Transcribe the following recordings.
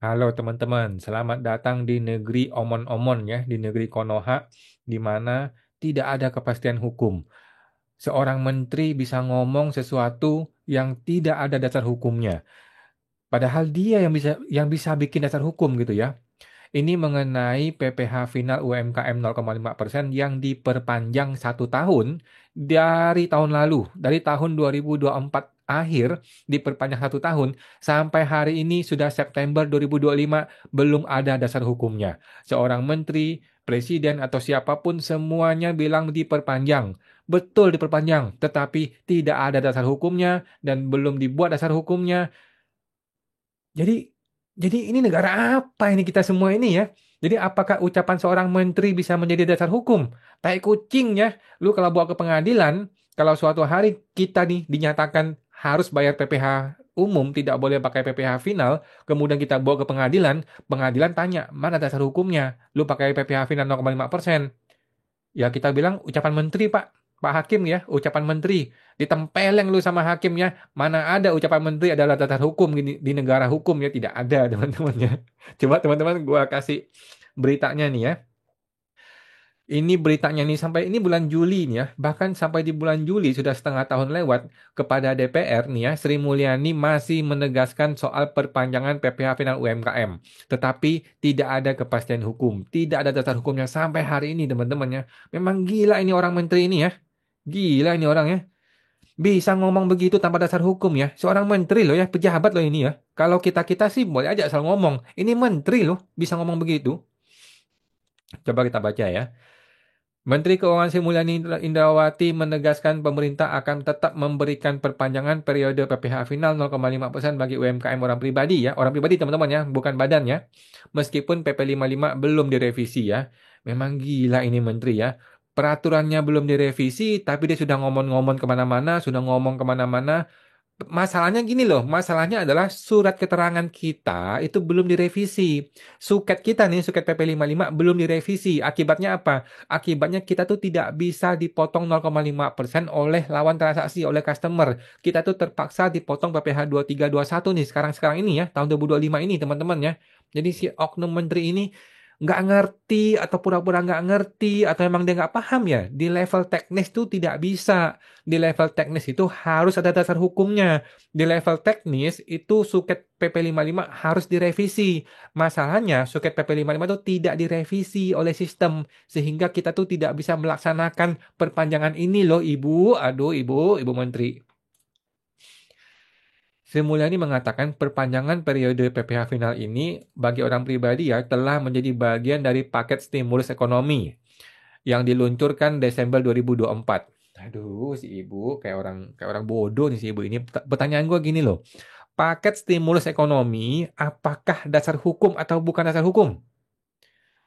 Halo teman-teman, selamat datang di negeri omon-omon ya, di negeri Konoha, di mana tidak ada kepastian hukum. Seorang menteri bisa ngomong sesuatu yang tidak ada dasar hukumnya. Padahal dia yang bisa bikin dasar hukum gitu ya. Ini mengenai PPh final UMKM 0,5% yang diperpanjang 1 tahun dari tahun lalu, dari tahun 2024 akhir diperpanjang 1 tahun sampai hari ini sudah September 2025 belum ada dasar hukumnya. Seorang menteri, presiden atau siapapun semuanya bilang diperpanjang. Betul diperpanjang, tetapi tidak ada dasar hukumnya dan belum dibuat dasar hukumnya. Jadi, jadi ini negara apa ini kita semua ini ya? Jadi apakah ucapan seorang menteri bisa menjadi dasar hukum? Tai kucing ya. Lu kalau bawa ke pengadilan, kalau suatu hari kita nih dinyatakan harus bayar PPh umum, tidak boleh pakai PPh final, kemudian kita bawa ke pengadilan, pengadilan tanya, mana dasar hukumnya? Lu pakai PPh final 0,5%. Ya kita bilang ucapan menteri Pak. Pak Hakim ya, ucapan menteri. Ditempeleng lu sama hakimnya. Mana ada ucapan menteri adalah dasar hukum di negara hukum ya. Tidak ada teman-teman ya. Coba teman-teman gua kasih beritanya nih ya. Ini beritanya nih sampai ini bulan Juli nih ya. Bahkan sampai di bulan Juli sudah setengah tahun lewat kepada DPR nih ya. Sri Mulyani masih menegaskan soal perpanjangan PPh final UMKM. Tetapi tidak ada kepastian hukum. Tidak ada dasar hukumnya sampai hari ini teman-teman ya. Memang gila ini orang menteri ini ya. Gila ini orang ya. Bisa ngomong begitu tanpa dasar hukum ya. Seorang menteri loh ya. Pejabat loh ini ya. Kalau kita-kita sih boleh aja asal ngomong. Ini menteri loh bisa ngomong begitu. Coba kita baca ya. Menteri Keuangan Sri Mulyani Indrawati menegaskan pemerintah akan tetap memberikan perpanjangan periode PPh final 0,5% bagi UMKM orang pribadi ya. Orang pribadi teman-teman ya, bukan badan ya. Meskipun PP 55 belum direvisi ya. Memang gila ini menteri ya. Peraturannya belum direvisi, tapi dia sudah ngomong-ngomong kemana-mana, sudah ngomong kemana-mana. Masalahnya gini loh, masalahnya adalah surat keterangan kita itu belum direvisi. Suket kita nih, suket PP 55 belum direvisi. Akibatnya apa? Akibatnya kita tuh tidak bisa dipotong 0,5% oleh lawan transaksi, oleh customer. Kita tuh terpaksa dipotong PPh 2321 nih, sekarang-sekarang ini ya, tahun 2025 ini teman-teman ya. Jadi si oknum menteri ini nggak ngerti atau pura-pura nggak ngerti atau emang dia nggak paham ya. Di level teknis tuh tidak bisa. Di level teknis itu harus ada dasar hukumnya. Di level teknis itu suket PP 55 harus direvisi. Masalahnya suket PP 55 itu tidak direvisi oleh sistem sehingga kita tuh tidak bisa melaksanakan perpanjangan ini loh Ibu. Aduh Ibu Menteri. Sri Mulyani mengatakan perpanjangan periode PPh final ini bagi orang pribadi ya telah menjadi bagian dari paket stimulus ekonomi yang diluncurkan Desember 2024. Aduh, si ibu kayak orang bodoh nih si ibu ini. Pertanyaan gue gini loh. Paket stimulus ekonomi apakah dasar hukum atau bukan dasar hukum?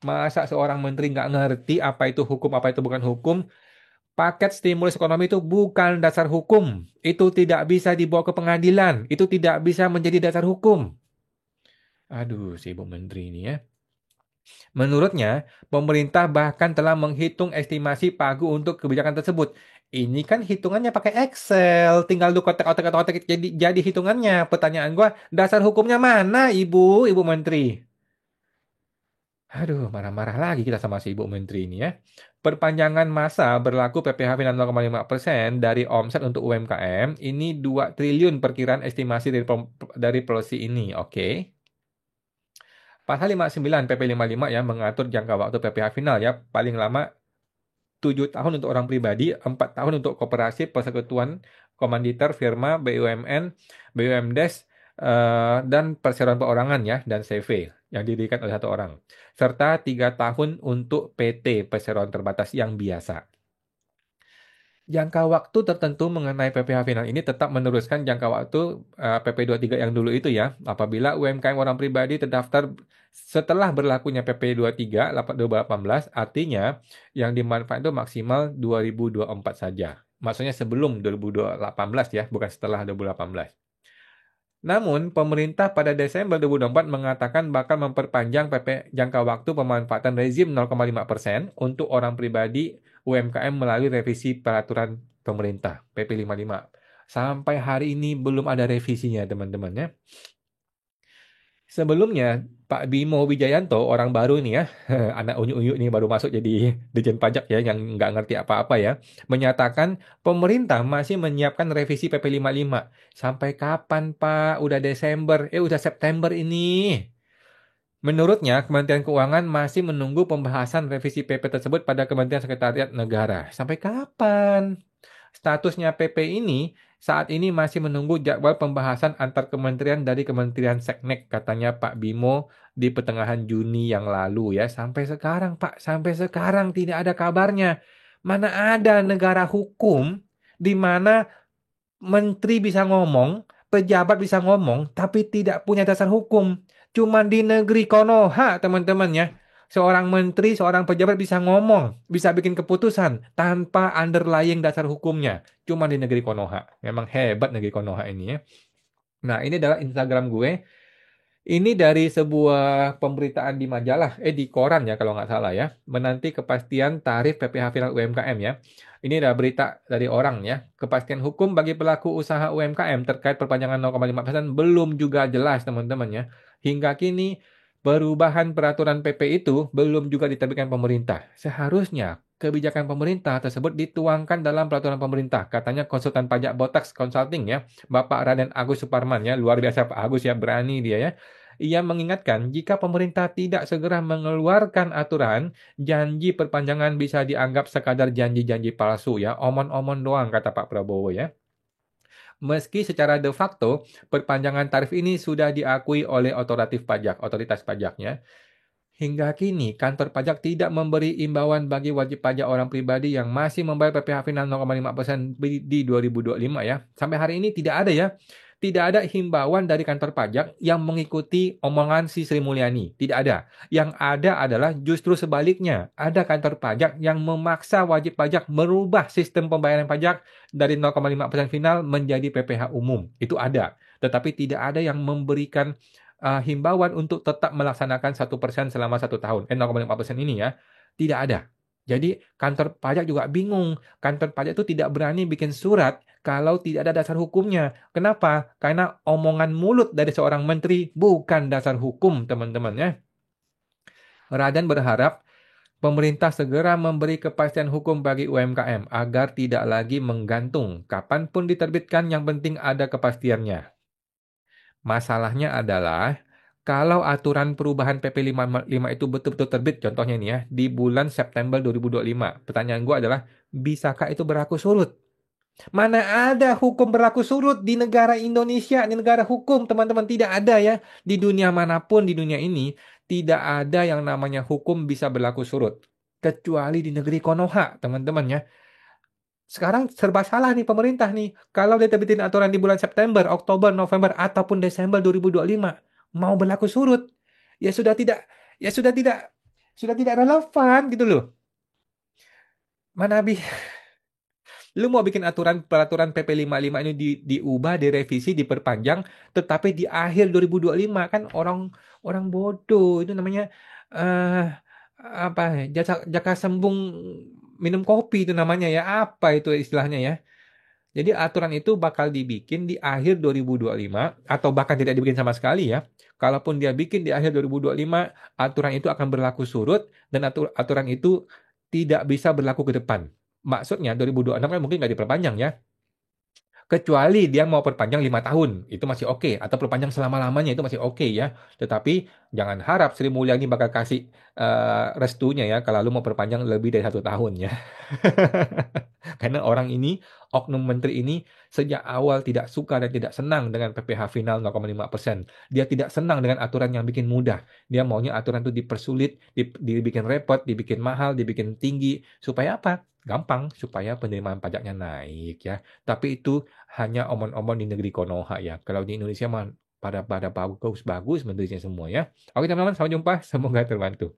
Masa seorang menteri nggak ngerti apa itu hukum, apa itu bukan hukum? Paket stimulus ekonomi itu bukan dasar hukum. Itu tidak bisa dibawa ke pengadilan. Itu tidak bisa menjadi dasar hukum. Aduh, si ibu menteri ini ya. Menurutnya, pemerintah bahkan telah menghitung estimasi pagu untuk kebijakan tersebut. Ini kan hitungannya pakai Excel, tinggal lu kotak-kotak jadi hitungannya. Pertanyaan gua, dasar hukumnya mana, Ibu Menteri? Aduh, marah-marah lagi kita sama si Ibu Menteri ini ya. Perpanjangan masa berlaku PPh Final 0,5% dari omset untuk UMKM ini 2 triliun perkiraan estimasi dari policy ini. Oke. Pasal 59 PP 55 ya mengatur jangka waktu PPh final ya paling lama 7 tahun untuk orang pribadi, 4 tahun untuk koperasi, persekutuan, komanditer, firma, BUMN, BUMDes, dan perseroan perorangan ya, dan CV yang didirikan oleh satu orang. Serta 3 tahun untuk PT, perseroan terbatas yang biasa. Jangka waktu tertentu mengenai PPh final ini tetap meneruskan jangka waktu PP 23 yang dulu itu ya. Apabila UMKM orang pribadi terdaftar setelah berlakunya PP 23 2018, artinya yang dimanfaatkan itu maksimal 2024 saja. Maksudnya sebelum 2018 ya, bukan setelah 2018. Namun, pemerintah pada Desember 2024 mengatakan bakal memperpanjang PP jangka waktu pemanfaatan rezim 0,5% untuk orang pribadi UMKM melalui revisi peraturan pemerintah PP 55. Sampai hari ini belum ada revisinya, teman-teman ya. Sebelumnya, Pak Bimo Wijayanto, orang baru nih ya, anak unyu-unyu nih baru masuk jadi Dirjen Pajak ya, yang nggak ngerti apa-apa ya, menyatakan pemerintah masih menyiapkan revisi PP 55. Sampai kapan, Pak? Udah Desember, udah September ini. Menurutnya, Kementerian Keuangan masih menunggu pembahasan revisi PP tersebut pada Kementerian Sekretariat Negara. Sampai kapan? Statusnya PP ini saat ini masih menunggu jadwal pembahasan antar kementerian dari Kementerian Seknek, katanya Pak Bimo di pertengahan Juni yang lalu ya. Sampai sekarang, Pak, sampai sekarang tidak ada kabarnya. Mana ada negara hukum di mana menteri bisa ngomong, pejabat bisa ngomong, tapi tidak punya dasar hukum. Cuman di negeri Konoha, teman-teman ya. Seorang menteri, seorang pejabat bisa ngomong, bisa bikin keputusan tanpa underlying dasar hukumnya. Cuma di negeri Konoha. Memang hebat negeri Konoha ini ya. Nah, ini adalah Instagram gue. Ini dari sebuah pemberitaan di majalah, di koran ya kalau nggak salah ya, menanti kepastian tarif PPh final UMKM ya. Ini adalah berita dari orang ya. Kepastian hukum bagi pelaku usaha UMKM terkait perpanjangan 0,5% belum juga jelas teman-teman ya. Hingga kini perubahan peraturan PP itu belum juga diterbitkan pemerintah. Seharusnya kebijakan pemerintah tersebut dituangkan dalam peraturan pemerintah, katanya konsultan pajak Botax Consulting ya, Bapak Raden Agus Suparman ya, luar biasa Pak Agus ya, berani dia ya. Ia mengingatkan jika pemerintah tidak segera mengeluarkan aturan, janji perpanjangan bisa dianggap sekadar janji-janji palsu ya, omon-omon doang kata Pak Prabowo ya. Meski secara de facto perpanjangan tarif ini sudah diakui oleh otoritas pajaknya, hingga kini, kantor pajak tidak memberi imbauan bagi wajib pajak orang pribadi yang masih membayar PPh final 0,5% di 2025 ya. Sampai hari ini tidak ada ya. Tidak ada himbauan dari kantor pajak yang mengikuti omongan si Sri Mulyani. Tidak ada. Yang ada adalah justru sebaliknya. Ada kantor pajak yang memaksa wajib pajak merubah sistem pembayaran pajak dari 0,5% final menjadi PPh umum. Itu ada. Tetapi tidak ada yang memberikan himbauan untuk tetap melaksanakan 1% selama 1 tahun. 0,5% ini ya. Tidak ada. Jadi kantor pajak juga bingung. Kantor pajak itu tidak berani bikin surat kalau tidak ada dasar hukumnya. Kenapa? Karena omongan mulut dari seorang menteri bukan dasar hukum, teman-teman ya. Raden berharap pemerintah segera memberi kepastian hukum bagi UMKM agar tidak lagi menggantung. Kapanpun diterbitkan, yang penting ada kepastiannya. Masalahnya adalah kalau aturan perubahan PP 55 itu betul-betul terbit, contohnya ini ya, di bulan September 2025. Pertanyaan gue adalah, bisakah itu berlaku surut? Mana ada hukum berlaku surut di negara Indonesia, di negara hukum, teman-teman. Tidak ada ya. Di dunia manapun di dunia ini, tidak ada yang namanya hukum bisa berlaku surut. Kecuali di negeri Konoha, teman-teman ya. Sekarang serba salah nih pemerintah nih. Kalau dia terbitin aturan di bulan September, Oktober, November, ataupun Desember 2025, mau berlaku surut, ya sudah tidak, ya sudah tidak relevan gitu loh. Mana habis, lu mau bikin peraturan PP 55 ini diubah, direvisi, diperpanjang, tetapi di akhir 2025 kan orang orang bodoh itu namanya eh apa jaka sembung minum kopi itu namanya ya, apa itu istilahnya ya. Jadi aturan itu bakal dibikin di akhir 2025 atau bahkan tidak dibikin sama sekali ya. Kalaupun dia bikin di akhir 2025, aturan itu akan berlaku surut dan aturan itu tidak bisa berlaku ke depan. Maksudnya 2026 kan mungkin nggak diperpanjang ya. Kecuali dia mau perpanjang 5 tahun, itu masih oke. Atau perpanjang selama-lamanya itu masih oke ya. Tetapi jangan harap Sri Mulyani bakal kasih restunya ya kalau lu mau perpanjang lebih dari 1 tahun ya. Karena orang ini, oknum menteri ini sejak awal tidak suka dan tidak senang dengan PPh final 0,5%. Dia tidak senang dengan aturan yang bikin mudah. Dia maunya aturan itu dipersulit, dibikin repot, dibikin mahal, dibikin tinggi. Supaya apa? Gampang, supaya penerimaan pajaknya naik ya. Tapi itu hanya omon-omon di negeri Konoha ya. Kalau di Indonesia mah pada bagus-bagus menterinya semua ya. Oke teman-teman, sampai jumpa. Semoga terbantu.